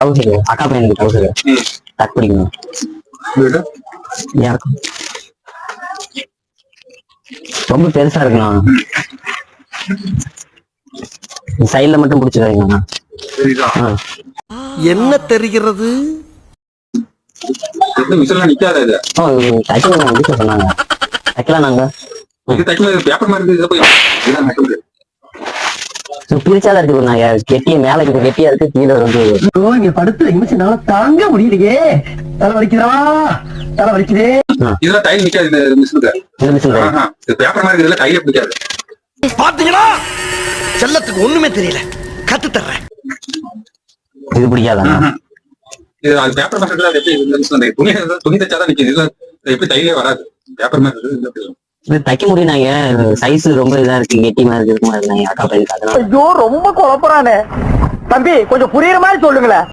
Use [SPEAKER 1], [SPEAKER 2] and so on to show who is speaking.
[SPEAKER 1] டவுசரு அக்கா பையனுக்கு டவுசரு டக் பிடிக்கணும். யாருக்கும் ரொம்ப பெருசா இருக்குண்ணா. சைட்ல மட்டும் பிடிச்சிருக்கீங்கண்ணா.
[SPEAKER 2] என்ன தெரிகிறது?
[SPEAKER 1] சொன்னாங்க தைக்கலாம் நாங்க பிரிச்சாதான் இருக்கு. நாங்க கெட்டிய மேல கெட்டியா இருக்கு, கீழே வந்து
[SPEAKER 2] இங்க படுத்து நிமிஷம் தாங்க முடியலையே. தலை வலிக்குதா, தலை வலிக்குதே.
[SPEAKER 3] இதெல்லாம் டைல் நிக்காது. பேப்பர் மாதிரி இதெல்லாம் டைலே பிடிக்காது.
[SPEAKER 2] பாத்தீங்களா, செல்லத்துக்கு ஒண்ணுமே தெரியல. கத்து தர்றேன்.
[SPEAKER 1] இது பிடிக்காதா?
[SPEAKER 3] இது அது பேப்பர் மாதிரி எப்படி துணி தைச்சாதான் நிக்குது. இதுல எப்படி தைலே வராது. பேப்பர் மாதிரி
[SPEAKER 1] இது தைக்க முடியும். நாங்க சைஸ் ரொம்ப இதா இருக்கு, கெட்டி மாதிரி இருக்கு. அக்கா பையனுக்கு
[SPEAKER 2] ஐயோ ரொம்ப குழப்பறானே தம்பி, கொஞ்சம் புரியுற மாதிரி சொல்லுங்களேன்.